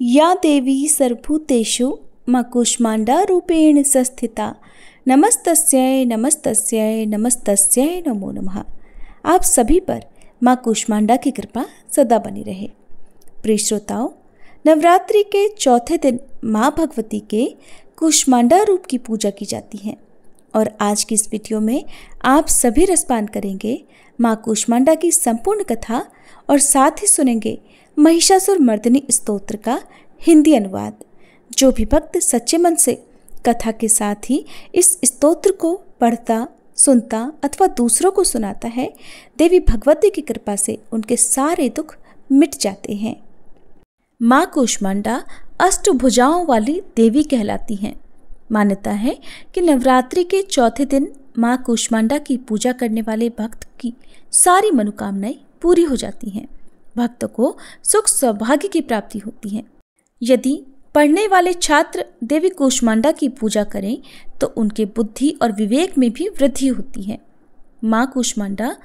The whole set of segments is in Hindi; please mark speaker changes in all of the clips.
Speaker 1: या देवी सर्वभूतेषु मां कूष्मांडा रूपेण संस्थिता नमस्तस्यै नमस्तस्यै नमस्तस्यै नमो नमः। आप सभी पर मां कूष्मांडा की कृपा सदा बनी रहे। प्रिय श्रोताओं, नवरात्रि के चौथे दिन मां भगवती के कूष्मांडा रूप की पूजा की जाती है और आज की इस वीडियो में आप सभी रसपान करेंगे मां कूष्मांडा की संपूर्ण कथा और साथ ही सुनेंगे महिषासुर मर्दिनी स्तोत्र का हिंदी अनुवाद। जो भी भक्त सच्चे मन से कथा के साथ ही इस स्तोत्र को पढ़ता, सुनता अथवा दूसरों को सुनाता है, देवी भगवती की कृपा से उनके सारे दुख मिट जाते हैं। मां कूष्मांडा अष्टभुजाओं वाली देवी कहलाती हैं। मान्यता है कि नवरात्रि के चौथे दिन मां कूष्मांडा की पूजा करने वाले भक्त की सारी मनोकामनाएं पूरी हो जाती हैं। भक्त को सुख सौभाग्य की प्राप्ति होती है। यदि पढ़ने वाले छात्र देवी कूष्मांडा की पूजा करें तो उनके बुद्धि और विवेक में भी वृद्धि होती है। मां कूष्मांडा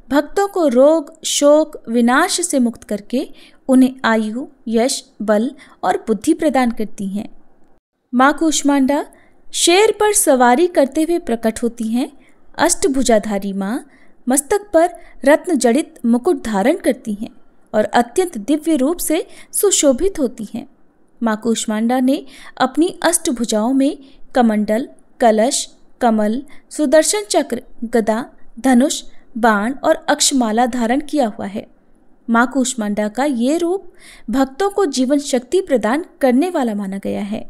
Speaker 1: भक्तों को रोग, शोक, विनाश से मुक्त करके उन्हें आयु, यश, बल और बुद्धि प्रदान करती हैं। मां कूष्मांडा शेर पर सवारी करते हुए प्रकट होती हैं। अष्टभुजाधारी मां मस्तक पर रत्न जड़ित मुकुट धारण करती हैं और अत्यंत दिव्य रूप से सुशोभित होती हैं। मां कूष्मांडा ने अपनी अष्टभुजाओं में कमंडल, कलश, कमल, सुदर्शन चक्र, गदा, धनुष, बाण और अक्षमाला धारण किया हुआ है। मां कूष्मांडा का ये रूप भक्तों को जीवन शक्ति प्रदान करने वाला माना गया है।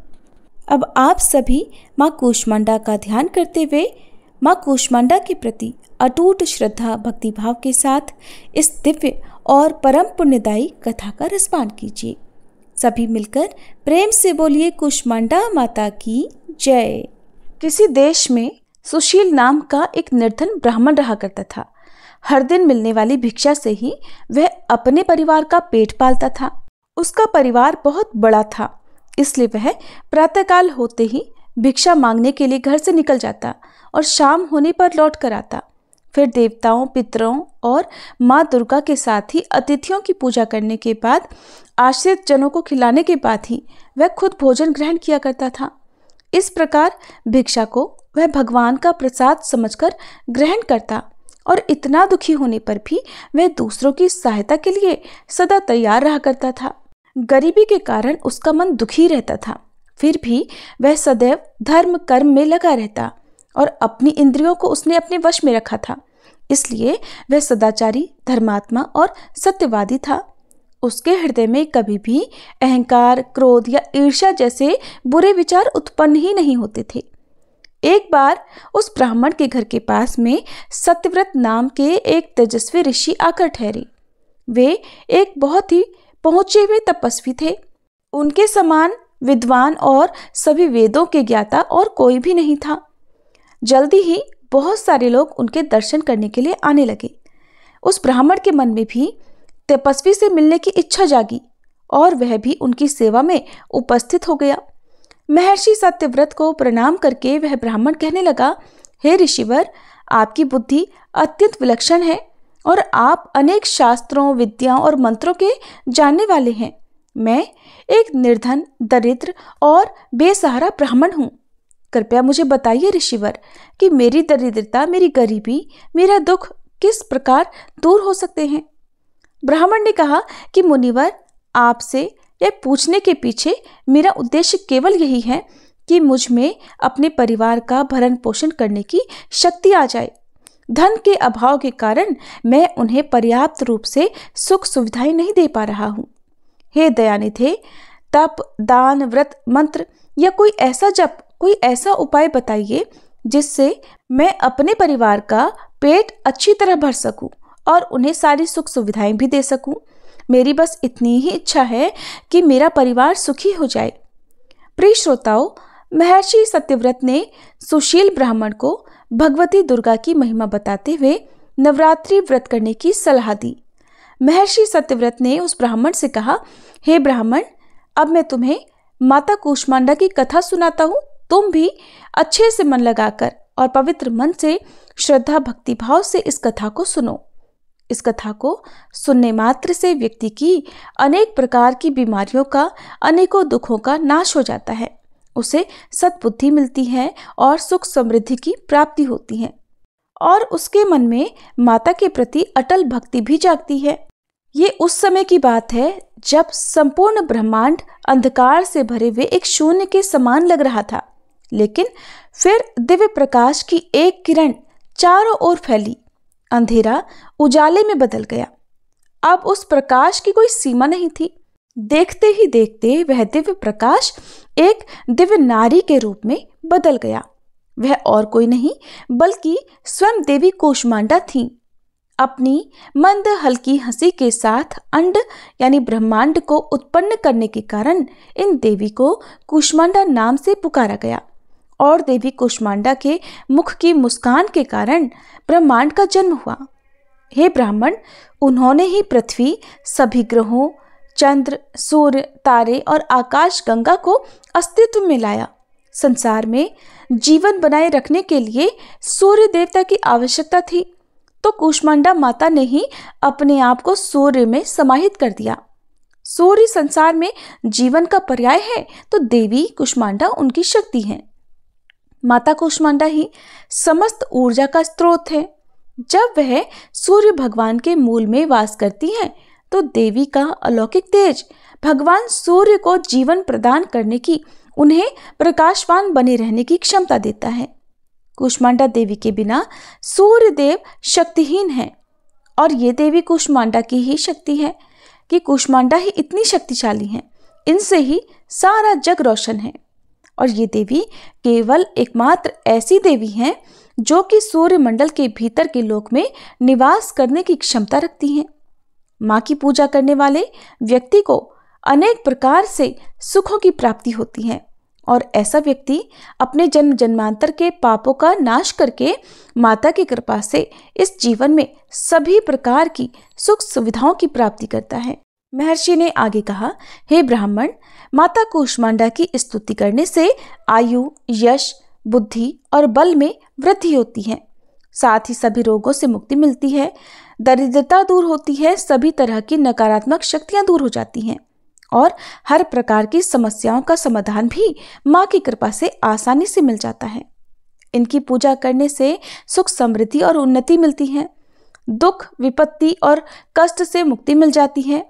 Speaker 1: अब आप सभी मां कूष्मांडा का ध्यान करते हुए मां कूष्मांडा के प्रति अटूट श्रद्धा भक्तिभाव के साथ इस दिव्य और परम पुण्यदायी कथा का रसपान कीजिए। सभी मिलकर प्रेम से बोलिए कूष्मांडा माता की जय। किसी देश में सुशील नाम का एक निर्धन ब्राह्मण रहा करता था। हर दिन मिलने वाली भिक्षा से ही वह अपने परिवार का पेट पालता था। उसका परिवार बहुत बड़ा था, इसलिए वह प्रातःकाल होते ही भिक्षा मांगने के लिए घर से निकल जाता और शाम होने पर लौट कर आता। फिर देवताओं, पितरों और माँ दुर्गा के साथ ही अतिथियों की पूजा करने के बाद आश्रित जनों को खिलाने के बाद ही वह खुद भोजन ग्रहण किया करता था। इस प्रकार भिक्षा को वह भगवान का प्रसाद समझकर ग्रहण करता और इतना दुखी होने पर भी वह दूसरों की सहायता के लिए सदा तैयार रहा करता था। गरीबी के कारण उसका मन दुखी रहता था, फिर भी वह सदैव धर्म कर्म में लगा रहता और अपनी इंद्रियों को उसने अपने वश में रखा था। इसलिए वह सदाचारी, धर्मात्मा और सत्यवादी था। उसके हृदय में कभी भी अहंकार, क्रोध या ईर्ष्या जैसे बुरे विचार उत्पन्न ही नहीं होते थे। एक बार उस ब्राह्मण के घर के पास में सत्यव्रत नाम के एक तेजस्वी ऋषि आकर ठहरे। वे एक बहुत ही पहुंचे हुए तपस्वी थे। उनके समान विद्वान और सभी वेदों के ज्ञाता और कोई भी नहीं था। जल्दी ही बहुत सारे लोग उनके दर्शन करने के लिए आने लगे। उस ब्राह्मण के मन में भी तपस्वी से मिलने की इच्छा जागी और वह भी उनकी सेवा में उपस्थित हो गया। महर्षि सत्यव्रत को प्रणाम करके वह ब्राह्मण कहने लगा, हे ऋषिवर, आपकी बुद्धि अत्यंत विलक्षण है और आप अनेक शास्त्रों, विद्याओं और मंत्रों के जानने वाले हैं। मैं एक निर्धन, दरिद्र और बेसहारा ब्राह्मण हूँ। कृपया मुझे बताइए ऋषिवर कि मेरी दरिद्रता, मेरी गरीबी, मेरा दुख किस प्रकार दूर हो सकते हैं। ब्राह्मण ने कहा कि मुनिवर, आपसे यह पूछने के पीछे मेरा उद्देश्य केवल यही है कि मुझ में अपने परिवार का भरण पोषण करने की शक्ति आ जाए। धन के अभाव के कारण मैं उन्हें पर्याप्त रूप से सुख सुविधाएं नहीं दे पा रहा हूँ। हे दयानिधे, तप, दान, व्रत, मंत्र या कोई ऐसा जप, कोई ऐसा उपाय बताइए जिससे मैं अपने परिवार का पेट अच्छी तरह भर सकूं और उन्हें सारी सुख सुविधाएं भी दे सकूं। मेरी बस इतनी ही इच्छा है कि मेरा परिवार सुखी हो जाए। प्रिय श्रोताओं, महर्षि सत्यव्रत ने सुशील ब्राह्मण को भगवती दुर्गा की महिमा बताते हुए नवरात्रि व्रत करने की सलाह दी। महर्षि सत्यव्रत ने उस ब्राह्मण से कहा, हे ब्राह्मण, अब मैं तुम्हें माता कूष्मांडा की कथा सुनाता हूँ। तुम भी अच्छे से मन लगाकर और पवित्र मन से श्रद्धा भक्ति भाव से इस कथा को सुनो। इस कथा को सुनने मात्र से व्यक्ति की अनेक प्रकार की बीमारियों का, अनेकों दुखों का नाश हो जाता है। उसे सद्बुद्धि मिलती है और सुख समृद्धि की प्राप्ति होती है और उसके मन में माता के प्रति अटल भक्ति भी जागती है। ये उस समय की बात है जब संपूर्ण ब्रह्मांड अंधकार से भरे हुए एक शून्य के समान लग रहा था, लेकिन फिर दिव्य प्रकाश की एक किरण चारों ओर फैली, अंधेरा उजाले में बदल गया। अब उस प्रकाश की कोई सीमा नहीं थी। देखते ही देखते वह दिव्य प्रकाश एक दिव्य नारी के रूप में बदल गया। वह और कोई नहीं बल्कि स्वयं देवी कूष्मांडा थी। अपनी मंद हल्की हंसी के साथ अंड यानी ब्रह्मांड को उत्पन्न करने के कारण इन देवी को कूष्मांडा नाम से पुकारा गया और देवी कूष्मांडा के मुख की मुस्कान के कारण ब्रह्मांड का जन्म हुआ। हे ब्राह्मण, उन्होंने ही पृथ्वी, सभी ग्रहों, चंद्र, सूर्य, तारे और आकाश गंगा को अस्तित्व में लाया। संसार में जीवन बनाए रखने के लिए सूर्य देवता की आवश्यकता थी, तो कूष्मांडा माता ने ही अपने आप को सूर्य में समाहित कर दिया। सूर्य संसार में जीवन का पर्याय है, तो देवी कूष्मांडा उनकी शक्ति है। माता कूष्मांडा ही समस्त ऊर्जा का स्रोत है। जब वह सूर्य भगवान के मूल में वास करती हैं, तो देवी का अलौकिक तेज भगवान सूर्य को जीवन प्रदान करने की, उन्हें प्रकाशवान बने रहने की क्षमता देता है। कूष्मांडा देवी के बिना सूर्य देव शक्तिहीन है और ये देवी कूष्मांडा की ही शक्ति है कि कूष्मांडा ही इतनी शक्तिशाली हैं। इनसे ही सारा जग रोशन है और ये देवी केवल एकमात्र ऐसी देवी हैं जो कि सूर्य मंडल के भीतर के लोक में निवास करने की क्षमता रखती हैं। माँ की पूजा करने वाले व्यक्ति को अनेक प्रकार से सुखों की प्राप्ति होती है और ऐसा व्यक्ति अपने जन्म जन्मांतर के पापों का नाश करके माता की कृपा से इस जीवन में सभी प्रकार की सुख सुविधाओं की प्राप्ति करता है। महर्षि ने आगे कहा, हे ब्राह्मण, माता कूष्मांडा की स्तुति करने से आयु, यश, बुद्धि और बल में वृद्धि होती है। साथ ही सभी रोगों से मुक्ति मिलती है, दरिद्रता दूर होती है, सभी तरह की नकारात्मक शक्तियां दूर हो जाती हैं और हर प्रकार की समस्याओं का समाधान भी माँ की कृपा से आसानी से मिल जाता है। इनकी पूजा करने से सुख समृद्धि और उन्नति मिलती है, दुख, विपत्ति और कष्ट से मुक्ति मिल जाती है।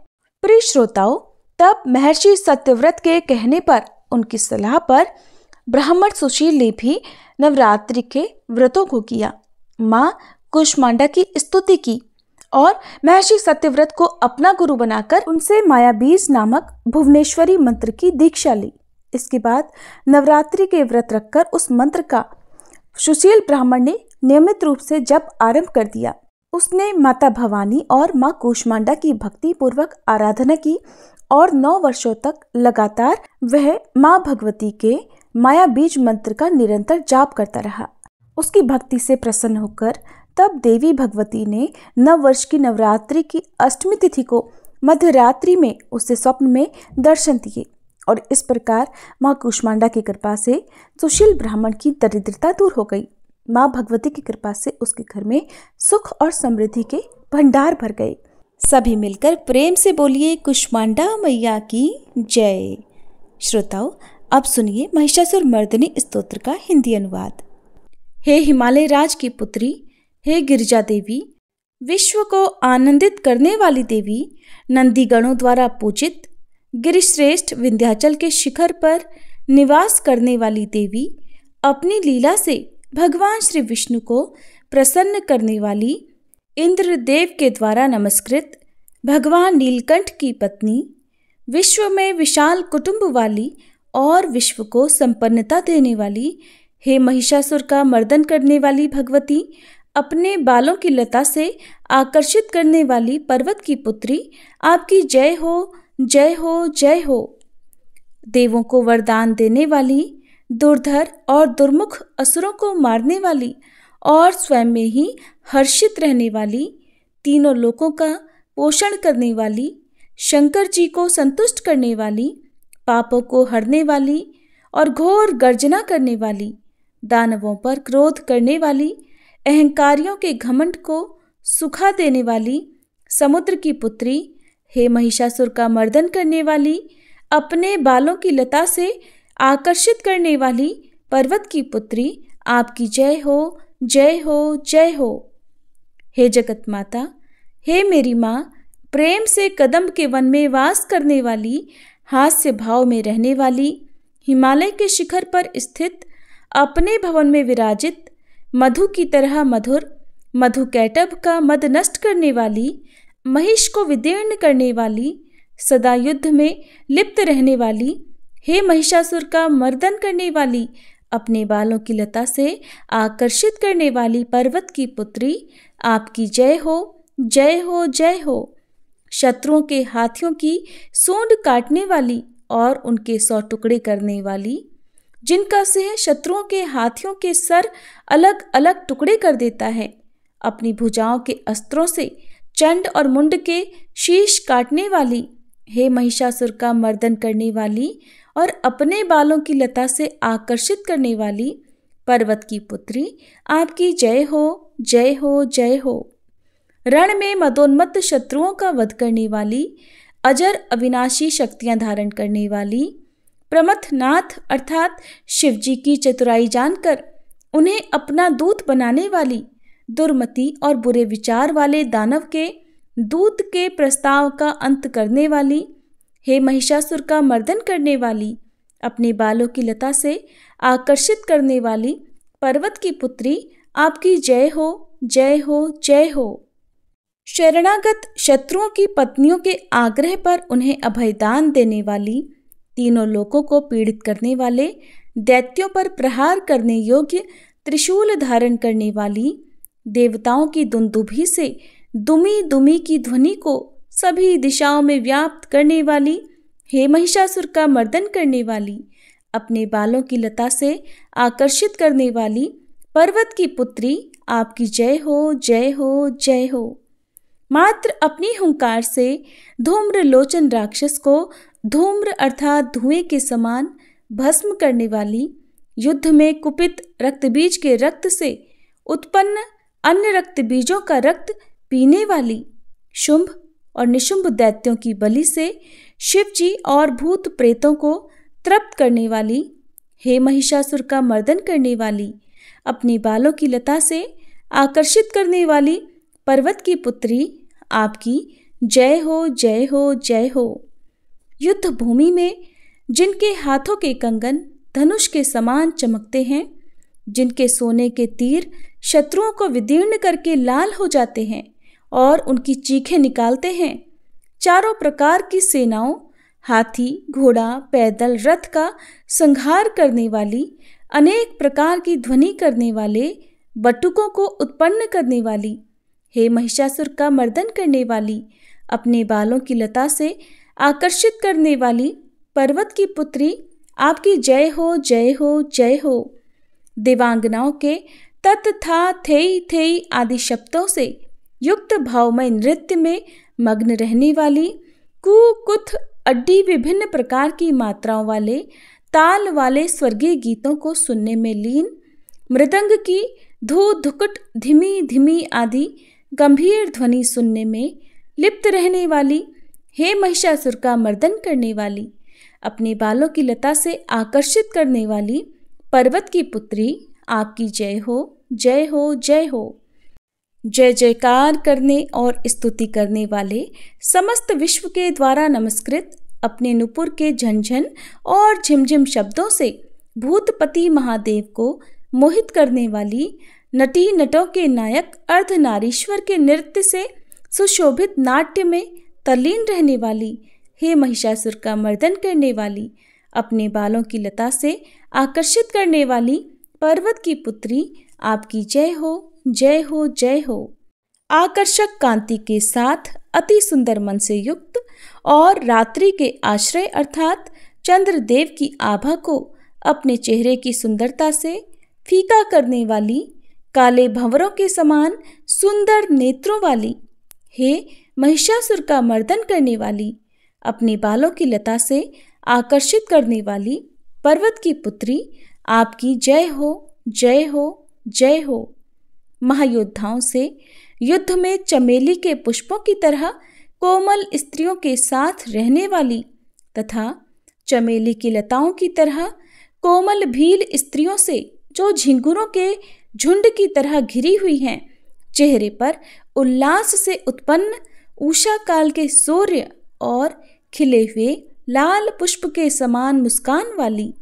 Speaker 1: प्रिय श्रोताओं, तब महर्षि सत्यव्रत के कहने पर, उनकी सलाह पर ब्राह्मण सुशील ने भी नवरात्रि के व्रतों को किया, माँ कूष्मांडा की स्तुति की और महर्षि सत्यव्रत को अपना गुरु बनाकर उनसे मायाबीज नामक भुवनेश्वरी मंत्र की दीक्षा ली। इसके बाद नवरात्रि के व्रत रखकर उस मंत्र का सुशील ब्राह्मण ने नियमित रूप से जप आरंभ कर दिया। उसने माता भवानी और माँ कूष्मांडा की भक्ति पूर्वक आराधना की और 9 वर्षों तक लगातार वह माँ भगवती के माया बीज मंत्र का निरंतर जाप करता रहा। उसकी भक्ति से प्रसन्न होकर तब देवी भगवती ने 9 वर्ष की नवरात्रि की अष्टमी तिथि को मध्यरात्रि में उसे स्वप्न में दर्शन दिए और इस प्रकार माँ कूष्मांडा की कृपा से सुशील ब्राह्मण की दरिद्रता दूर हो गई। माँ भगवती की कृपा से उसके घर में सुख और समृद्धि के भंडार भर गए। सभी मिलकर प्रेम से बोलिए कूष्मांडा मैया की जय। श्रोताओं, अब सुनिए महिषासुर मर्दिनी स्तोत्र का हिंदी अनुवाद। हे हिमालय राज की पुत्री, हे गिरिजा देवी, विश्व को आनंदित करने वाली देवी, नंदी गणों द्वारा पूजित, गिरिश्रेष्ठ विंध्याचल के शिखर पर निवास करने वाली देवी, अपनी लीला से भगवान श्री विष्णु को प्रसन्न करने वाली, इंद्रदेव के द्वारा नमस्कृत, भगवान नीलकंठ की पत्नी, विश्व में विशाल कुटुंब वाली और विश्व को संपन्नता देने वाली, हे महिषासुर का मर्दन करने वाली भगवती, अपने बालों की लता से आकर्षित करने वाली पर्वत की पुत्री, आपकी जय हो, जय हो, जय हो। देवों को वरदान देने वाली, दुर्धर और दुर्मुख असुरों को मारने वाली और स्वयं में ही हर्षित रहने वाली, तीनों लोकों का पोषण करने वाली, शंकर जी को संतुष्ट करने वाली, पापों को हरने वाली और घोर गर्जना करने वाली, दानवों पर क्रोध करने वाली, अहंकारियों के घमंड को सुखा देने वाली, समुद्र की पुत्री, हे महिषासुर का मर्दन करने वाली, अपने बालों की लता से आकर्षित करने वाली पर्वत की पुत्री, आपकी जय हो, जय हो, जय हो। हे जगत माता, हे मेरी माँ, प्रेम से कदम्ब के वन में वास करने वाली, हास्य भाव में रहने वाली, हिमालय के शिखर पर स्थित, अपने भवन में विराजित, मधु की तरह मधुर, मधु कैटभ का मद नष्ट करने वाली, महिष को विदीर्ण करने वाली, सदा युद्ध में लिप्त रहने वाली, हे महिषासुर का मर्दन करने वाली, अपने बालों की लता से आकर्षित करने वाली पर्वत की पुत्री, आपकी जय हो, जय हो, जय हो। शत्रुओं के हाथियों की सूंड काटने वाली और उनके 100 टुकड़े करने वाली, जिनका सिंह शत्रुओं के हाथियों के सर अलग अलग टुकड़े कर देता है, अपनी भुजाओं के अस्त्रों से चंड और मुंड के शीश काटने वाली, हे महिषासुर का मर्दन करने वाली और अपने बालों की लता से आकर्षित करने वाली पर्वत की पुत्री, आपकी जय हो, जय हो, जय हो। रण में मदोन्मत्त शत्रुओं का वध करने वाली, अजर अविनाशी शक्तियां धारण करने वाली, प्रमथनाथ अर्थात शिवजी की चतुराई जानकर उन्हें अपना दूत बनाने वाली, दुर्मति और बुरे विचार वाले दानव के दूत के प्रस्ताव का अंत करने वाली, हे महिषासुर का मर्दन करने वाली, अपने बालों की लता से आकर्षित करने वाली पर्वत की पुत्री, आपकी जय हो, जय हो, जय हो। शरणागत शत्रुओं की पत्नियों के आग्रह पर उन्हें अभयदान देने वाली, तीनों लोकों को पीड़ित करने वाले, दैत्यों पर प्रहार करने योग्य त्रिशूल धारण करने वाली, देवताओं की दुंदुभी से दुमी दुमी की ध्वनि को सभी दिशाओं में व्याप्त करने वाली, हे महिषासुर का मर्दन करने वाली, अपने बालों की लता से आकर्षित करने वाली पर्वत की पुत्री, आपकी जय हो, जय हो, जय हो। मात्र अपनी हुंकार से धूम्र लोचन राक्षस को धूम्र अर्थात धुएं के समान भस्म करने वाली, युद्ध में कुपित रक्तबीज के रक्त से उत्पन्न अन्य रक्त बीजों का रक्त पीने वाली, शुंभ और निशुंभ दैत्यों की बलि से शिवजी और भूत प्रेतों को तृप्त करने वाली, हे महिषासुर का मर्दन करने वाली, अपने बालों की लता से आकर्षित करने वाली पर्वत की पुत्री, आपकी जय हो, जय हो, जय हो। युद्ध भूमि में जिनके हाथों के कंगन धनुष के समान चमकते हैं, जिनके सोने के तीर शत्रुओं को विदीर्ण करके लाल हो जाते हैं और उनकी चीखें निकालते हैं, चारों प्रकार की सेनाओं, हाथी, घोड़ा, पैदल, रथ का संहार करने वाली, अनेक प्रकार की ध्वनि करने वाले, बटुकों को उत्पन्न करने वाली, हे महिषासुर का मर्दन करने वाली, अपने बालों की लता से आकर्षित करने वाली पर्वत की पुत्री, आपकी जय हो, जय हो, जय हो। देवांगनाओं के तत् था थेई थेई आदि शब्दों से युक्त भावमय नृत्य में मग्न रहने वाली, कु कुथ अड्डी विभिन्न प्रकार की मात्राओं वाले ताल वाले स्वर्गीय गीतों को सुनने में लीन, मृदंग की धू धुकुट धीमी धीमी आदि गंभीर ध्वनि सुनने में लिप्त रहने वाली, हे महिषासुर का मर्दन करने वाली, अपने बालों की लता से आकर्षित करने वाली पर्वत की पुत्री, आपकी जय हो, जय हो, जय हो। जय जयकार करने और स्तुति करने वाले, समस्त विश्व के द्वारा नमस्कृत, अपने नुपुर के झंझन और झिमझिम शब्दों से भूतपति महादेव को मोहित करने वाली, नटी नटों के नायक अर्धनारीश्वर के नृत्य से सुशोभित नाट्य में तल्लीन रहने वाली, हे महिषासुर का मर्दन करने वाली, अपने बालों की लता से आकर्षित करने वाली पर्वत की पुत्री, आपकी जय हो, जय हो, जय हो। आकर्षक कांति के साथ अति सुंदर मन से युक्त और रात्रि के आश्रय अर्थात चंद्रदेव की आभा को अपने चेहरे की सुंदरता से फीका करने वाली, काले भंवरों के समान सुंदर नेत्रों वाली, हे महिषासुर का मर्दन करने वाली, अपने बालों की लता से आकर्षित करने वाली पर्वत की पुत्री, आपकी जय हो, जय हो, जय हो। महायोद्धाओं से युद्ध में चमेली के पुष्पों की तरह कोमल स्त्रियों के साथ रहने वाली तथा चमेली की लताओं की तरह कोमल भील स्त्रियों से जो झिंगुरों के झुंड की तरह घिरी हुई हैं, चेहरे पर उल्लास से उत्पन्न उषा काल के सूर्य और खिले हुए लाल पुष्प के समान मुस्कान वाली,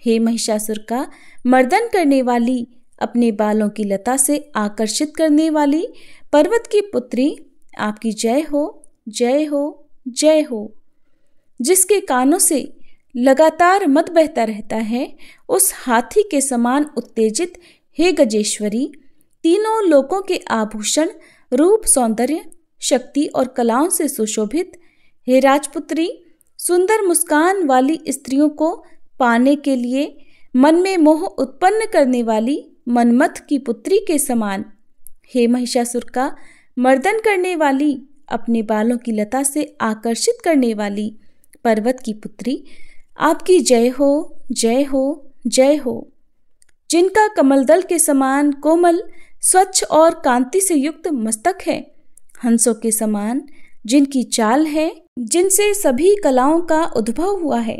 Speaker 1: हे महिषासुर का मर्दन करने वाली, अपने बालों की लता से आकर्षित करने वाली पर्वत की पुत्री, आपकी जय हो, जय हो, जय हो। जिसके कानों से लगातार मद बहता रहता है, उस हाथी के समान उत्तेजित हे गजेश्वरी, तीनों लोकों के आभूषण, रूप, सौंदर्य, शक्ति और कलाओं से सुशोभित हे राजपुत्री, सुंदर मुस्कान वाली स्त्रियों को पाने के लिए मन में मोह उत्पन्न करने वाली मनमथ की पुत्री के समान, हे महिषासुर का मर्दन करने वाली, अपने बालों की लता से आकर्षित करने वाली पर्वत की पुत्री, आपकी जय हो, जय हो, जय हो। जिनका कमलदल के समान कोमल, स्वच्छ और कांति से युक्त मस्तक है, हंसों के समान जिनकी चाल है, जिनसे सभी कलाओं का उद्भव हुआ है,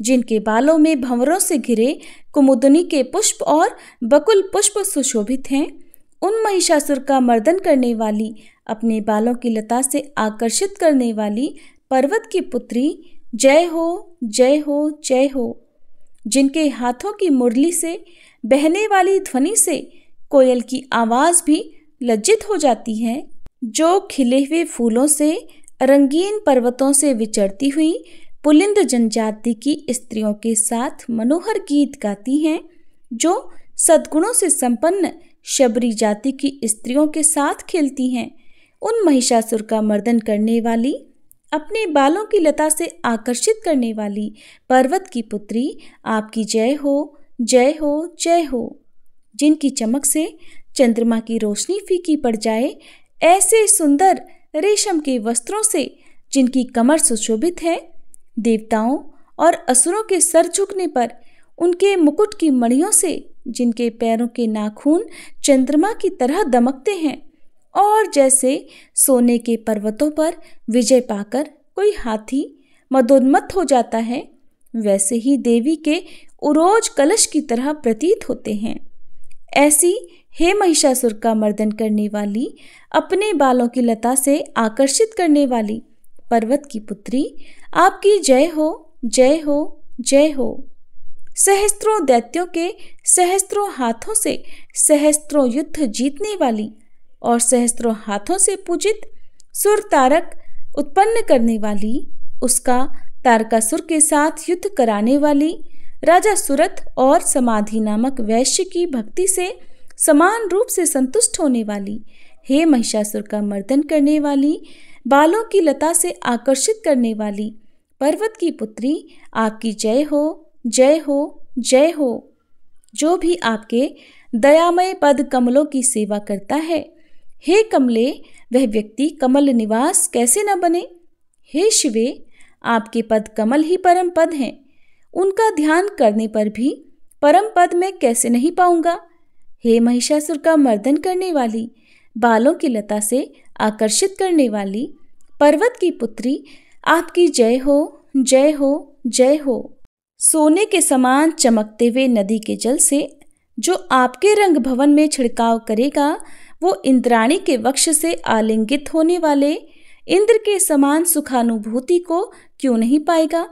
Speaker 1: जिनके बालों में भंवरों से घिरे कुमुदनी के पुष्प और बकुल पुष्प सुशोभित हैं, उन महिषासुर का मर्दन करने वाली, अपने बालों की लता से आकर्षित करने वाली पर्वत की पुत्री, जय हो, जय हो, जय हो। जिनके हाथों की मुरली से बहने वाली ध्वनि से कोयल की आवाज भी लज्जित हो जाती है, जो खिले हुए फूलों से रंगीन पर्वतों से विचरती हुई पुलिंद जनजाति की स्त्रियों के साथ मनोहर गीत गाती हैं, जो सद्गुणों से संपन्न शबरी जाति की स्त्रियों के साथ खेलती हैं, उन महिषासुर का मर्दन करने वाली, अपने बालों की लता से आकर्षित करने वाली पर्वत की पुत्री, आपकी जय हो, जय हो, जय हो। जिनकी चमक से चंद्रमा की रोशनी फीकी पड़ जाए, ऐसे सुंदर रेशम के वस्त्रों से जिनकी कमर सुशोभित है, देवताओं और असुरों के सर झुकने पर उनके मुकुट की मणियों से जिनके पैरों के नाखून चंद्रमा की तरह दमकते हैं, और जैसे सोने के पर्वतों पर विजय पाकर कोई हाथी मदोन्मत्त हो जाता है, वैसे ही देवी के उरोज कलश की तरह प्रतीत होते हैं। ऐसी हे महिषासुर का मर्दन करने वाली, अपने बालों की लता से आकर्षित करने वाली पर्वत की पुत्री, आपकी जय हो, जय हो, जय हो। सहस्त्रों दैत्यों के सहस्त्रों हाथों से सहस्त्रों युद्ध जीतने वाली और सहस्त्रों हाथों से पूजित सुर तारक उत्पन्न करने वाली, उसका तारकासुर के साथ युद्ध कराने वाली, राजा सुरथ और समाधि नामक वैश्य की भक्ति से समान रूप से संतुष्ट होने वाली, हे महिषासुर का मर्दन करने वाली, बालों की लता से आकर्षित करने वाली पर्वत की पुत्री, आपकी जय हो, जय हो, जय हो। जो भी आपके दयामय पद कमलों की सेवा करता है, हे कमले, वह व्यक्ति कमल निवास कैसे न बने। हे शिवे, आपके पद कमल ही परम पद हैं, उनका ध्यान करने पर भी परम पद मैं कैसे नहीं पाऊंगा। हे महिषासुर का मर्दन करने वाली, बालों की लता से आकर्षित करने वाली पर्वत की पुत्री, आपकी जय हो, जय हो, जय हो। सोने के समान चमकते हुए नदी के जल से जो आपके रंग भवन में छिड़काव करेगा, वो इंद्राणी के वक्ष से आलिंगित होने वाले इंद्र के समान सुखानुभूति को क्यों नहीं पाएगा।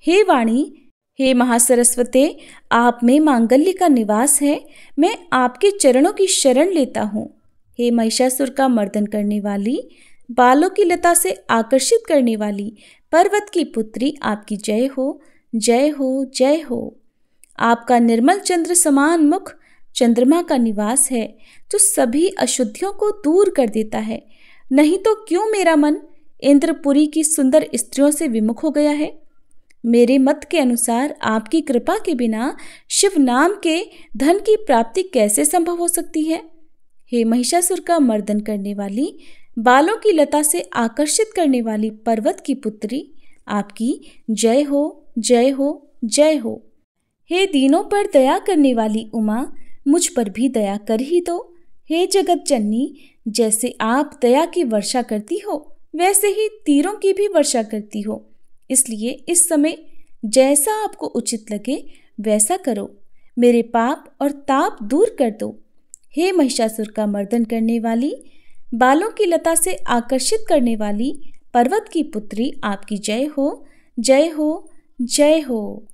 Speaker 1: हे वाणी, हे महासरस्वते, आप में मांगल्य का निवास है, मैं आपके चरणों की शरण लेता हूँ। हे महिषासुर का मर्दन करने वाली, बालों की लता से आकर्षित करने वाली पर्वत की पुत्री, आपकी जय हो, जय हो, जय हो। आपका निर्मल चंद्र समान मुख चंद्रमा का निवास है, जो सभी अशुद्धियों को दूर कर देता है। नहीं तो क्यों मेरा मन इंद्रपुरी की सुंदर स्त्रियों से विमुख हो गया है। मेरे मत के अनुसार आपकी कृपा के बिना शिव नाम के धन की प्राप्ति कैसे संभव हो सकती है। हे महिषासुर का मर्दन करने वाली, बालों की लता से आकर्षित करने वाली पर्वत की पुत्री, आपकी जय हो, जय हो, जय हो। हे दीनों पर दया करने वाली उमा, मुझ पर भी दया कर ही दो। हे जगत जननी, जैसे आप दया की वर्षा करती हो वैसे ही तीरों की भी वर्षा करती हो। इसलिए इस समय जैसा आपको उचित लगे वैसा करो। मेरे पाप और ताप दूर कर दो। हे महिषासुर का मर्दन करने वाली, बालों की लता से आकर्षित करने वाली पर्वत की पुत्री, आपकी जय हो, जय हो, जय हो।